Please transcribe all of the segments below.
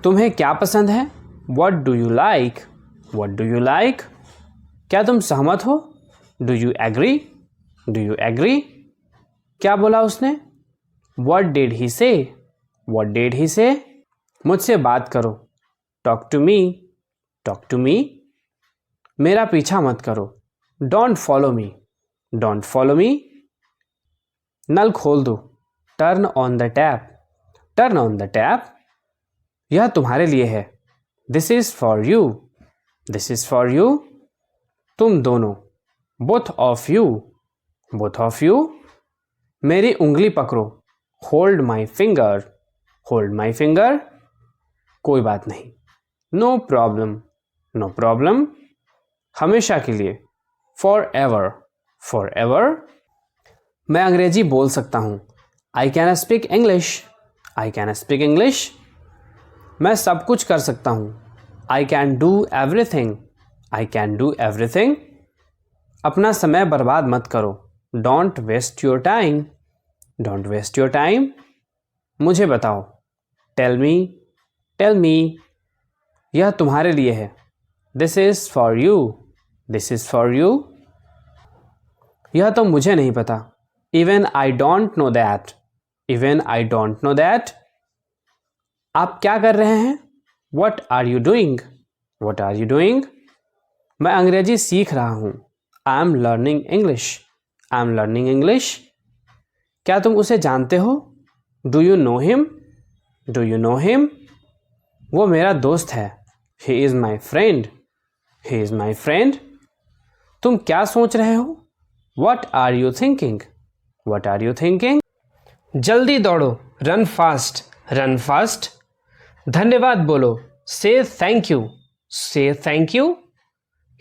तुम्हें क्या पसंद है? What do you like? What do you like? क्या तुम सहमत हो? Do you agree? Do you agree? क्या बोला उसने? What did he say? What did he say? मुझसे बात करो. Talk to me. Talk to me. मेरा पीछा मत करो. Don't follow me. Don't follow me. नल खोल दो. Turn on the tap. Turn on the tap. यह तुम्हारे लिए है. This is for you. This is for you. तुम दोनों. Both of you. Both of you. मेरी उंगली पकड़ो. Hold my finger. Hold my finger. कोई बात नहीं. No problem. No problem. हमेशा के लिए. Forever. Forever. मैं अंग्रेजी बोल सकता हूँ. I can speak English. I can speak English. मैं सब कुछ कर सकता हूँ. I can do everything. I can do everything. अपना समय बर्बाद मत करो. Don't waste your time. Don't waste your time. मुझे बताओ. Tell me. Tell me. यह तुम्हारे लिए है. This is for you. This is for you. यह तो मुझे नहीं पता. Even I don't know that. Even I don't know that. आप क्या कर रहे हैं? What are you doing? What are you doing? मैं अंग्रेजी सीख रहा हूँ. I am learning English. I am learning English. क्या तुम उसे जानते हो? Do you know him? Do you know him? वो मेरा दोस्त है. He is my friend. He is my friend. तुम क्या सोच रहे हो? What are you thinking? What are you thinking? जल्दी दौड़ो. Run fast. Run fast. धन्यवाद बोलो. Say thank you. Say thank you.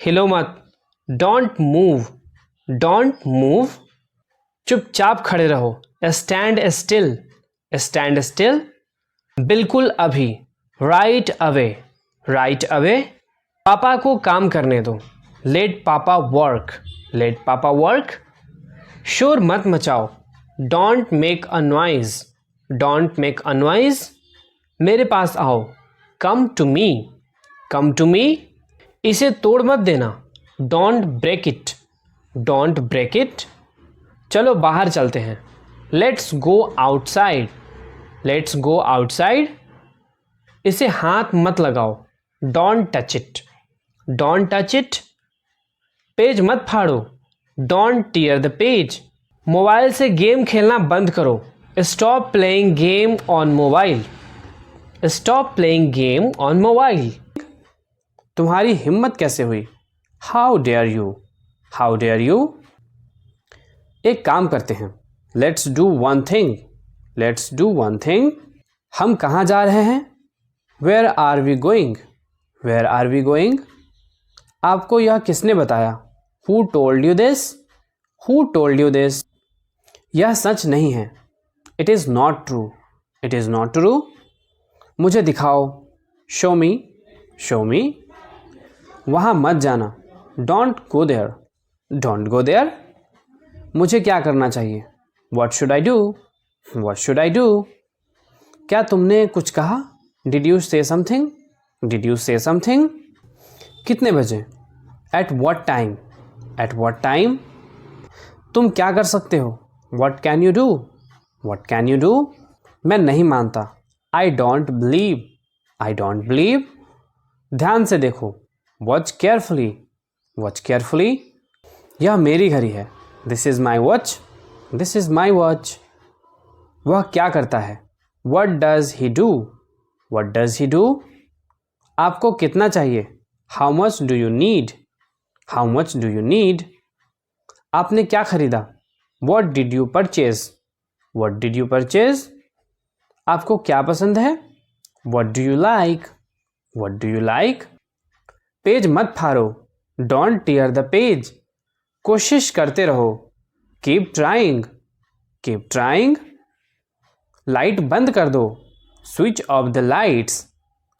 हिलो मत. Don't move. Don't move. चुपचाप खड़े रहो. Stand still. Stand still. बिल्कुल अभी. Right away. Right away. पापा को काम करने दो. Let पापा work. Let पापा work. शोर मत मचाओ. Don't make a noise. Don't make a noise. मेरे पास आओ. Come to me. Come to me. इसे तोड़ मत देना. Don't break it. Don't break it. चलो बाहर चलते हैं. Let's go outside. Let's go outside. इसे हाथ मत लगाओ. Don't touch it. Don't touch it. Page मत फाड़ो. Don't tear the page. Mobile से गेम खेलना बंद करो. Stop playing game on mobile. Stop playing game on mobile. तुम्हारी हिम्मत कैसे हुई? How dare you? How dare you? एक काम करते हैं. Let's do one thing. Let's do one thing. हम कहाँ जा रहे हैं? Where are we going? Where are we going? आपको यह किसने बताया? Who told you this? Who told you this? यह सच नहीं है. It is not true. It is not true. मुझे दिखाओ. Show me. Show me. वहाँ मत जाना. Don't go there. Don't go there. मुझे क्या करना चाहिए? What should I do? What should I do? क्या तुमने कुछ कहा? Did you say something? Did you say something? कितने बजे? At what time? At what time? तुम क्या कर सकते हो? What can you do? What can you do? मैं नहीं मानता. I don't believe. I don't believe. ध्यान से देखो. Watch carefully. Watch carefully. यह मेरी घड़ी है. This is my watch. This is my watch. वह क्या करता है? What does he do? What does he do? आपको कितना चाहिए? How much do you need? How much do you need? आपने क्या खरीदा? What did you purchase? What did you purchase? आपको क्या पसंद है? What do you like? What do you like? Page मत फाड़ो. Don't tear the page. कोशिश करते रहो. Keep trying. Keep trying. Light बंद कर दो. Switch off the lights.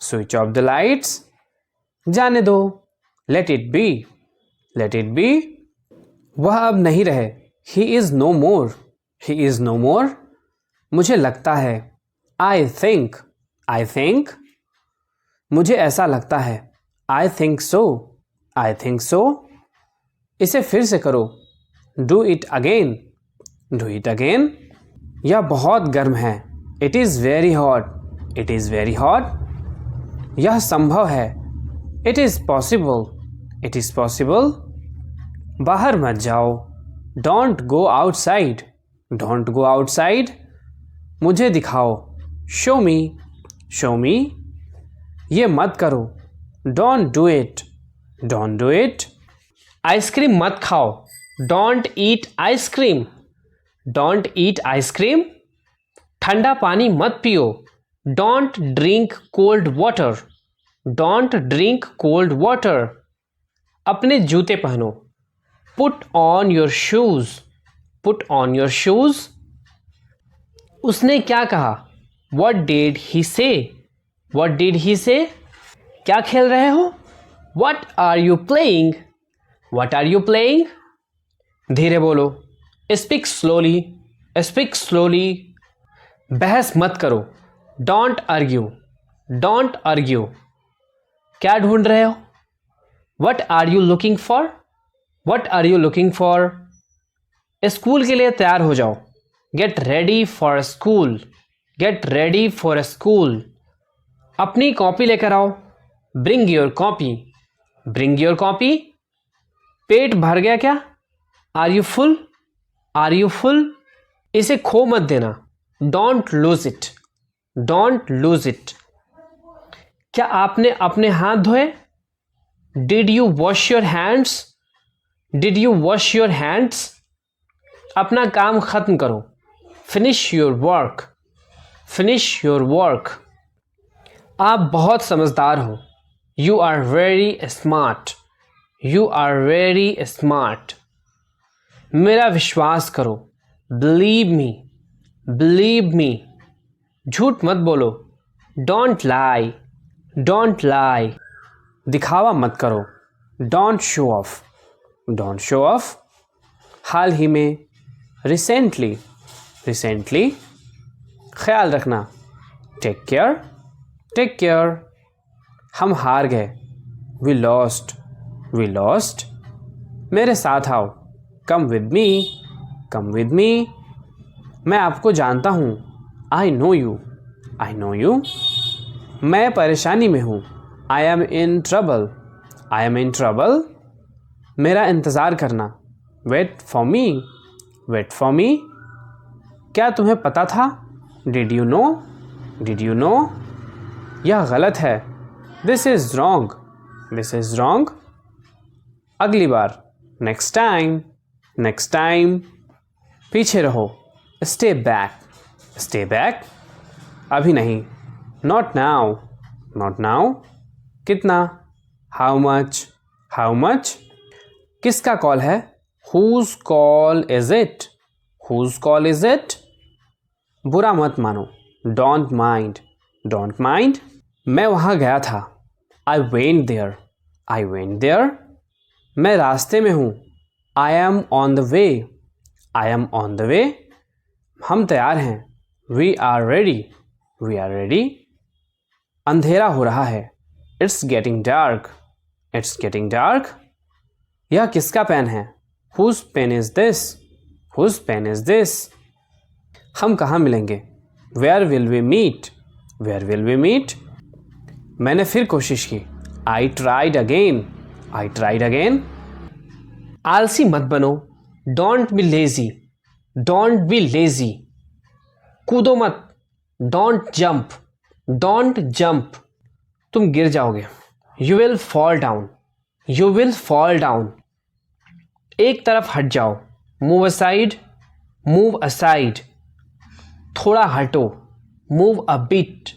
Switch off the lights. जाने दो. Let it be. Let it be. वह अब नहीं रहे. He is no more. He is no more. मुझे लगता है. I think. I think. मुझे ऐसा लगता है। I think so. I think so. इसे फिर से करो। Do it again. Do it again. यह बहुत गर्म है। It is very hot. It is very hot. यह संभव है। It is possible. It is possible. बाहर मत जाओ। Don't go outside. Don't go outside. मुझे दिखाओ। शो मी। शो मी। ये मत करो। Don't do it. Don't do it. Ice cream मत खाओ। Don't eat ice cream. Don't eat ice cream. ठंडा पानी मत पियो। Don't drink cold water. Don't drink cold water. अपने जूते पहनो। Put on your shoes. Put on your shoes. उसने क्या कहा? वट डिड ही से? वट डिड ही से? क्या खेल रहे हो? What are you playing? What are you playing? धीरे बोलो। Speak slowly. Speak slowly. बहस मत करो। Don't argue. Don't argue. क्या ढूंढ रहे हो? What are you looking for? What are you looking for? School के लिए तैयार हो जाओ। Get ready for school. Get ready for school. अपनी कॉपी लेकर आओ। Bring your copy. Bring your copy. पेट भर गया क्या? Are you full? Are you full? इसे खो मत देना। Don't lose it. Don't lose it. क्या आपने अपने हाथ धोए? Did you wash your hands? Did you wash your hands? अपना काम खत्म करो। Finish your work. Finish your work. आप बहुत समझदार हो। You are very smart. You are very smart. मेरा विश्वास करो। Believe me. Believe me. झूठ मत बोलो। Don't lie. Don't lie. दिखावा मत करो। Don't show of. Don't show off. हाल ही में। रिसेंटली। रिसेंटली। ख्याल रखना। Take care. Take care. हम हार गए। We lost. We lost. मेरे साथ आओ। Come with me. Come with me. मैं आपको जानता हूँ। I know you. I know you. मैं परेशानी में हूँ। I am in trouble. I am in trouble. मेरा इंतज़ार करना। Wait for me. Wait for me. क्या तुम्हें पता था? Did you know? Did you no? यह गलत है। This is wrong. This is wrong. अगली बार। Next time. Next time. पीछे रहो। Stay back. Stay back. अभी नहीं। Not now. Not now. कितना? How much? How much? किसका कॉल है? Whose call is it? Whose call is it? बुरा मत मानो। Don't mind. Don't mind. मैं वहाँ गया था। I went there. I went there. मैं रास्ते में हूँ। I am on the way. I am on the way. हम तैयार हैं। We are ready. We are ready. अंधेरा हो रहा है। It's getting dark. It's getting dark. यह किसका पेन है? Whose pen is this? Whose pen is this? हम कहाँ मिलेंगे? Where will we meet? Where will we meet? मैंने फिर कोशिश की। I tried again. I tried again. आलसी मत बनो। Don't be lazy. Don't be lazy. कूदो मत। Don't jump. Don't jump. तुम गिर जाओगे। You will fall down. You will fall down. एक तरफ हट जाओ। Move aside. Move aside. थोड़ा हटो। Move a bit.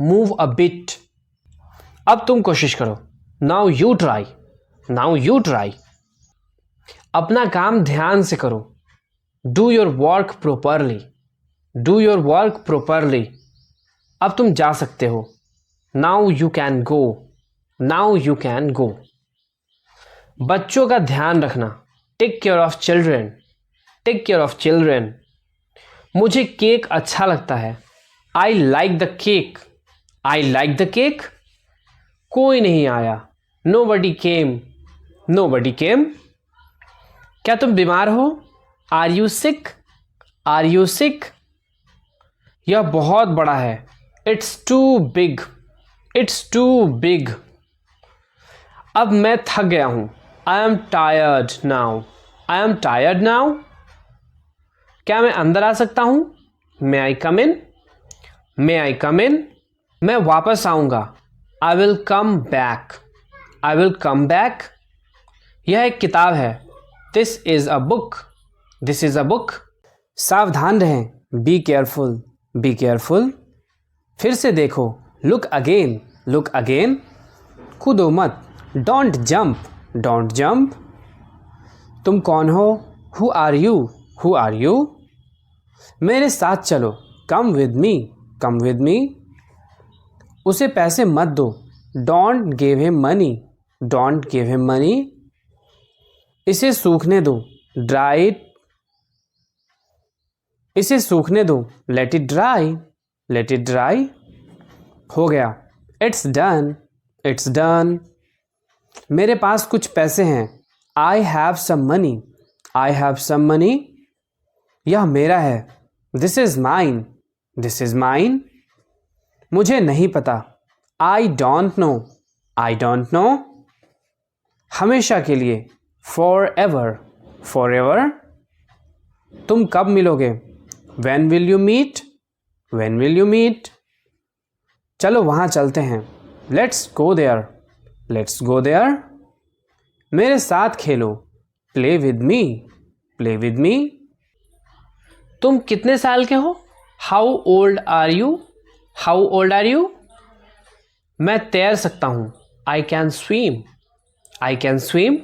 Move a bit. अब तुम कोशिश करो। Now you try. Now you try. अपना काम ध्यान से करो। Do your work properly. Do your work properly. अब तुम जा सकते हो। Now you can go. Now you can go. बच्चों का ध्यान रखना। Take care of children. Take care of children. मुझे केक अच्छा लगता है। I like the cake. I like the cake. कोई नहीं आया. Nobody came. Nobody came. क्या तुम बीमार हो? Are you sick? Are you sick? यह बहुत बड़ा है. It's too big. It's too big. अब मैं थक गया हूं. I am tired now. I am tired now. क्या मैं अंदर आ सकता हूं? May I come in? May I come in? मैं वापस आऊंगा. I will come back. I will come back. यह एक किताब है. This is a book. This is a book. सावधान रहें. Be careful. Be careful. फिर से देखो. Look again. Look again. कूदो मत. Don't jump. Don't jump. तुम कौन हो? Who are you? Who are you? मेरे साथ चलो. Come with me. Come with me. उसे पैसे मत दो. Don't give him money. Don't give him money. इसे सूखने दो. Dry it. इसे सूखने दो. Let it dry. Let it dry. हो गया. It's done. It's done. मेरे पास कुछ पैसे हैं. I have some money. I have some money. यह मेरा है. This is mine. This is mine. मुझे नहीं पता. I don't know. I don't know. हमेशा के लिए. Forever. Forever. तुम कब मिलोगे? When will you meet? When will you meet? चलो वहाँ चलते हैं. Let's go there. Let's go there. मेरे साथ खेलो. Play with me. Play with me. तुम कितने साल के हो? How old are you? How old are you? मैं तैर सकता हूँ. I can swim. I can swim.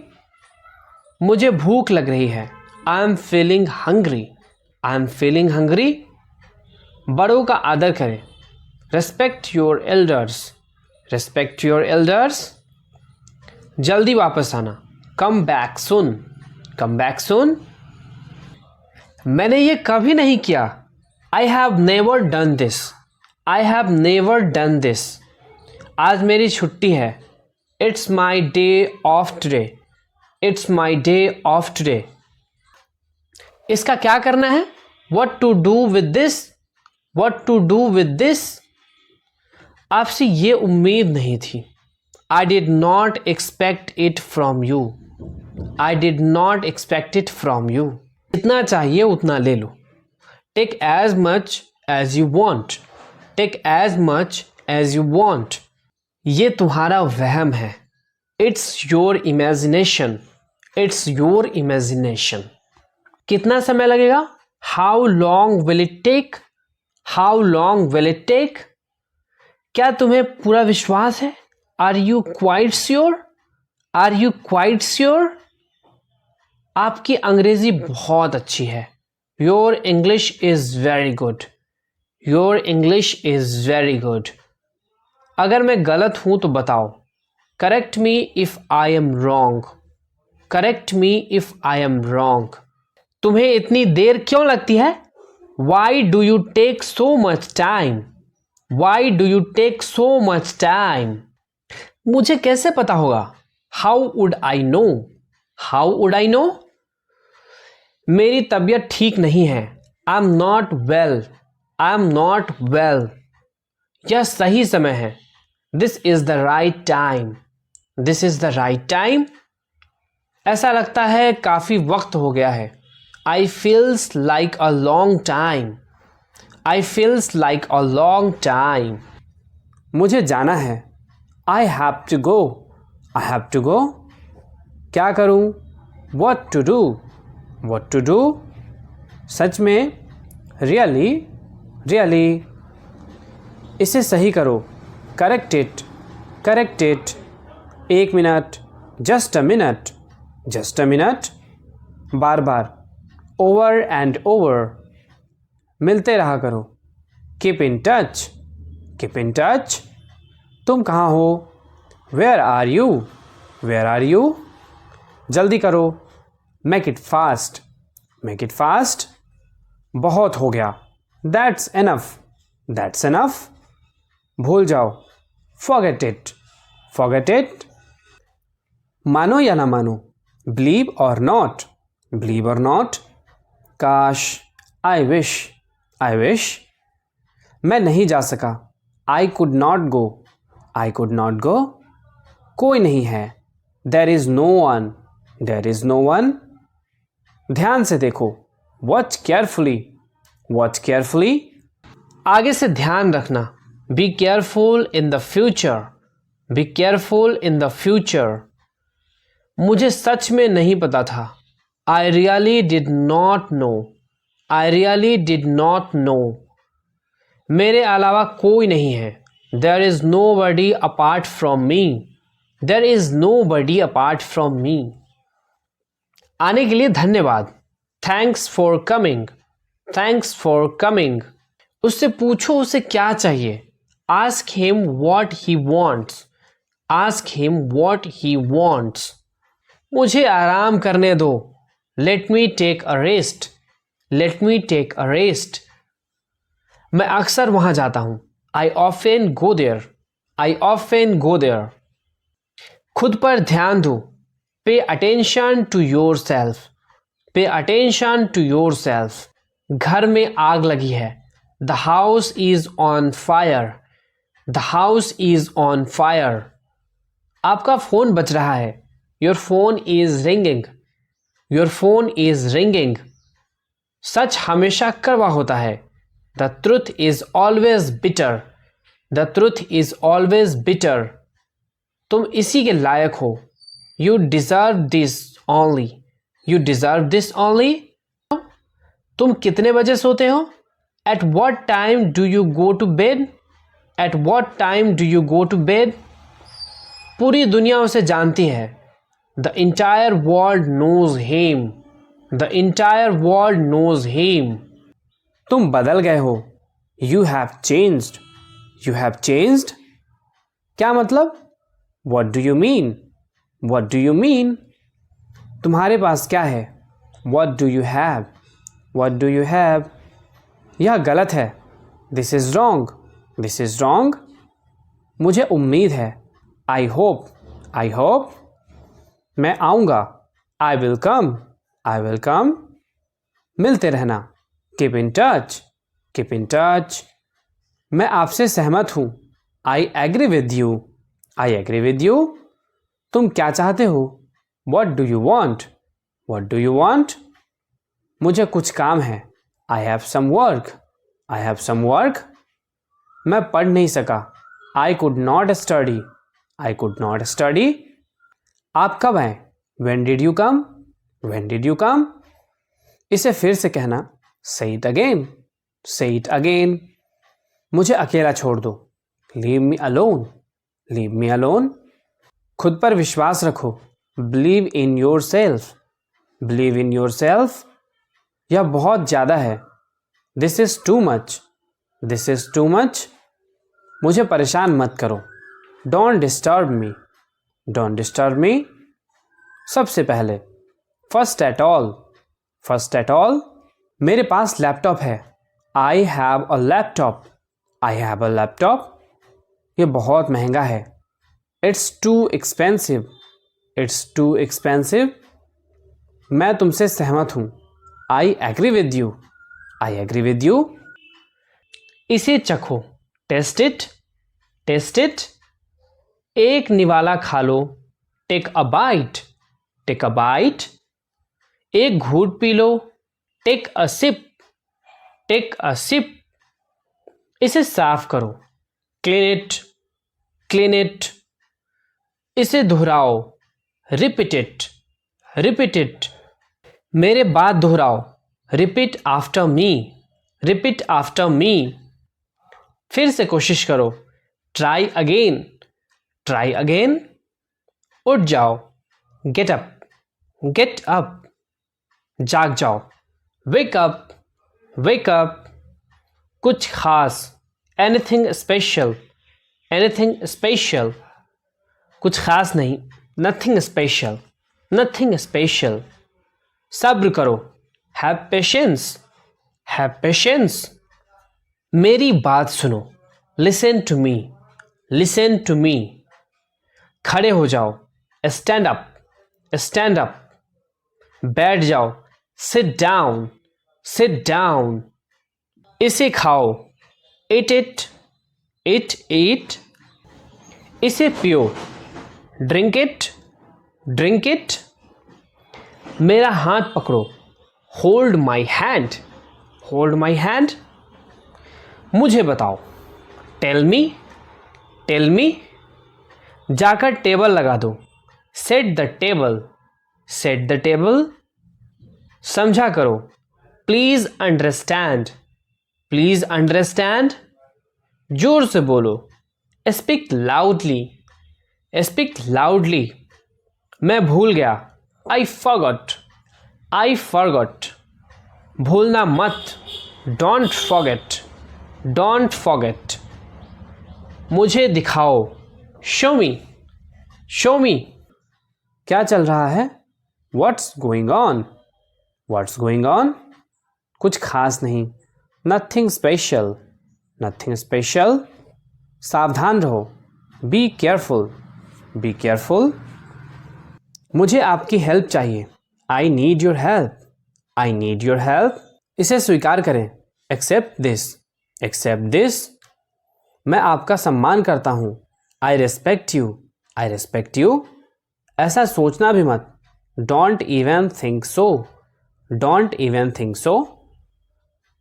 मुझे भूख लग रही है. I am feeling hungry. I am feeling hungry. बड़ों का आदर करें. Respect your elders. Respect your elders. जल्दी वापस आना. Come back soon. Come back soon. मैंने ये कभी नहीं किया. I have never done this. I have never done this. आज मेरी छुट्टी है. It's my day off today. It's my day off today. इसका क्या करना है? What to do with this? What to do with this? आपसे ये उम्मीद नहीं थी. I did not expect it from you. I did not expect it from you. जितना चाहिए उतना ले लो. Take as much as you want. Take as much as you want. ये तुम्हारा वहम है. It's your imagination. It's your imagination. कितना समय लगेगा? How long will it take? How long will it take? क्या तुम्हें पूरा विश्वास है? Are you quite sure? Are you quite sure? आपकी अंग्रेजी बहुत अच्छी है. Your English is very good. Your English is very good. अगर मैं गलत हूं तो बताओ. Correct me if I am wrong. Correct me if I am wrong. तुम्हें इतनी देर क्यों लगती है? Why do you take so much time? Why do you take so much time? मुझे कैसे पता होगा? How would I know? How would I know? मेरी तबीयत ठीक नहीं है. I'm not well. I'm not well. यह सही समय है. This is the right time. This is the right time. ऐसा लगता है काफी वक्त हो गया है. I feels like a long time. I feels like a long time. मुझे जाना है. I have to go. I have to go. क्या करूं? What to do? What to do? सच में? Really? Really? इसे सही करो. Correct it. Correct it. एक minute. Just a minute. Just a minute. Bar bar. Over and over. मिलते रहा करो. Keep in touch. Keep in touch. तुम कहाँ हो? Where are you? Where are you? जल्दी करो. Make it fast. Make it fast. बहुत हो गया. That's enough. That's enough. भूल जाओ. Forget it. forget it. मानो या ना मानो, believe or not, believe or not. काश, I wish. मैं नहीं जा सका, I could not go. कोई नहीं है, there is no one. ध्यान से देखो, watch carefully. आगे से ध्यान रखना, be careful in the future. मुझे सच में नहीं पता था, I really did not know. मेरे अलावा कोई नहीं है, there is nobody apart from me. आने के लिए धन्यवाद, thanks for coming. उससे पूछो उसे क्या चाहिए, ask him what he wants. मुझे आराम करने दो, let me take a rest. मैं अक्सर वहां जाता हूं, I often go there. खुद पर ध्यान दो, pay attention to yourself. घर में आग लगी है, the house is on fire. आपका फोन बज रहा है, your phone is ringing. सच हमेशा कड़वा होता है, the truth is always bitter. तुम इसी के लायक हो, you deserve this only. तुम कितने बजे सोते हो, at what time do you go to bed? पूरी दुनिया उसे जानती है, the entire world knows him. तुम बदल गए हो, you have changed. क्या मतलब, what do you mean? तुम्हारे पास क्या है, what do you have? यह गलत है, this is wrong. मुझे उम्मीद है, I hope. मैं आऊँगा, I will come. मिलते रहना, keep in touch. मैं आपसे सहमत हूँ, I agree with you. तुम क्या चाहते हो, what do you want? मुझे कुछ काम है, I have some work. मैं पढ़ नहीं सका, I could not study. आप कब आए, when did you come? इसे फिर से कहना, say it again. मुझे अकेला छोड़ दो, leave me alone. खुद पर विश्वास रखो, believe in yourself. यह बहुत ज़्यादा है, this is too much. मुझे परेशान मत करो, don't disturb me. सबसे पहले, first at all. मेरे पास लैपटॉप है, I have a laptop. ये बहुत महंगा है, it's too expensive. मैं तुमसे सहमत हूँ, I agree with you. इसे चखो, taste it. एक निवाला खा लो, take a bite. एक घूंट पी लो, take a sip. इसे साफ करो, clean it. इसे दोहराओ, repeat it. मेरे बाद दोहराओ, repeat after me. फिर से कोशिश करो, try again. उठ जाओ, get up. जाग जाओ, wake up. कुछ खास, anything special. कुछ खास नहीं, nothing special. सब्र करो, have patience. मेरी बात सुनो, listen to me. खड़े हो जाओ, स्टैंड अप, स्टैंड अप। बैठ जाओ, सिट डाउन, सिट डाउन। इसे खाओ, ईट इट, ईट इट। इसे पियो, ड्रिंक इट, ड्रिंक इट। मेरा हाथ पकड़ो, hold my hand, hold my hand. मुझे बताओ, टेल मी, टेल मी। जाकर टेबल लगा दो, set the table, set the table. समझा करो, प्लीज अंडरस्टैंड, प्लीज अंडरस्टैंड। जोर से बोलो, स्पीक लाउडली, स्पीक लाउडली। मैं भूल गया, आई फॉरगॉट, आई फॉरगॉट। भूलना मत, डोंट फॉरगेट, डोंट फॉरगेट। मुझे दिखाओ, शो मी, शो मी। क्या चल रहा है? What's going on, what's going on. कुछ खास नहीं, नथिंग स्पेशल, नथिंग स्पेशल। सावधान रहो, बी केयरफुल, बी केयरफुल। मुझे आपकी हेल्प चाहिए, I need your help, I need your help. इसे स्वीकार करें, एक्सेप्ट दिस, एक्सेप्ट दिस। मैं आपका सम्मान करता हूँ, I respect you, I respect you. ऐसा सोचना भी मत, don't even think so, don't even think so.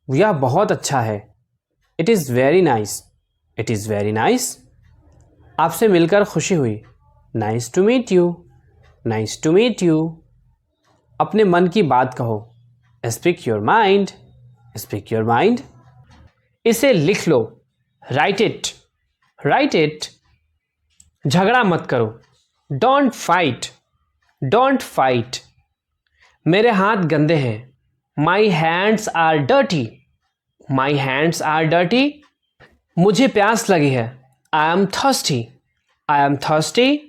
यह बहुत अच्छा है, it is very nice, it is very nice. आपसे मिलकर खुशी हुई, nice to meet you, nice to meet you. अपने मन की बात कहो, speak your mind, speak your mind. इसे लिख लो, राइट इट, राइट इट। झगड़ा मत करो, डोंट फाइट, डोंट फाइट। मेरे हाथ गंदे हैं, my hands are dirty, my hands are dirty. मुझे प्यास लगी है, I am thirsty, I am thirsty.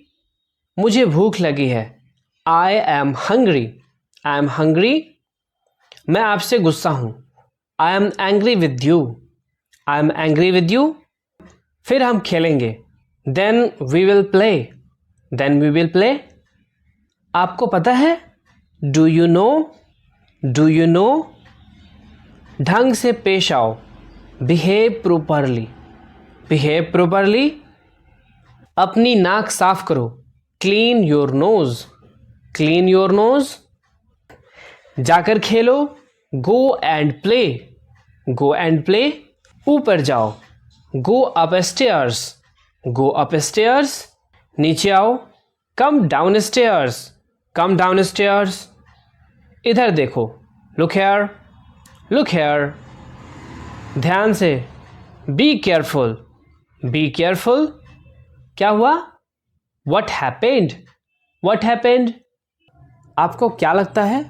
मुझे भूख लगी है, I am hungry, I am hungry. मैं आपसे गुस्सा हूँ, I am angry with you, I am angry with you. फिर हम खेलेंगे, then we will play, then we will play. आपको पता है, do you know, do you know. ढंग से पेश आओ, बिहेव प्रोपरली, बिहेव प्रोपरली। अपनी नाक साफ करो, clean your nose, clean your nose. जाकर खेलो, go and play, go and play. ऊपर जाओ, go up stairs, go up stairs. नीचे आओ, come down stairs, come down stairs. इधर देखो, लुक हेयर, लुक हेयर। ध्यान से, बी केयरफुल, बी केयरफुल। क्या हुआ? What happened, what happened. आपको क्या लगता है?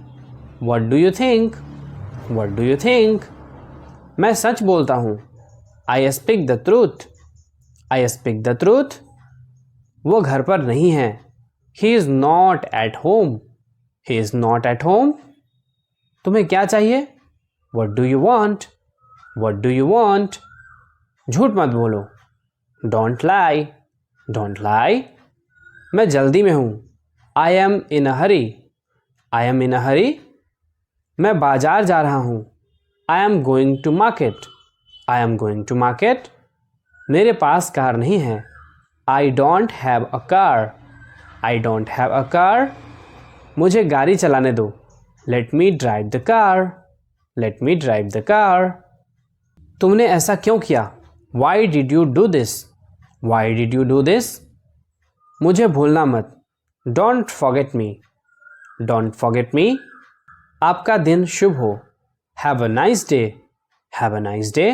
What do you think, what do you think. मैं सच बोलता हूँ, I speak the truth, I speak the truth. वो घर पर नहीं है, he is not at home, he is not at home. तुम्हें क्या चाहिए? What do you want, what do you want. झूठ मत बोलो, डोंट लाई, डोंट लाई। मैं जल्दी में हूँ, I am in a Hari, I am इन अ हरी। मैं बाजार जा रहा हूँ, I am going to market, I am going to market. मेरे पास कार नहीं है, I don't have a car, I don't have a car. मुझे गाड़ी चलाने दो, let me drive the car, let me drive the car. तुमने ऐसा क्यों किया? Why did you do this, why did you do this. मुझे भूलना मत, don't forget me, don't forget me. आपका दिन शुभ हो, have a nice day, have a nice day.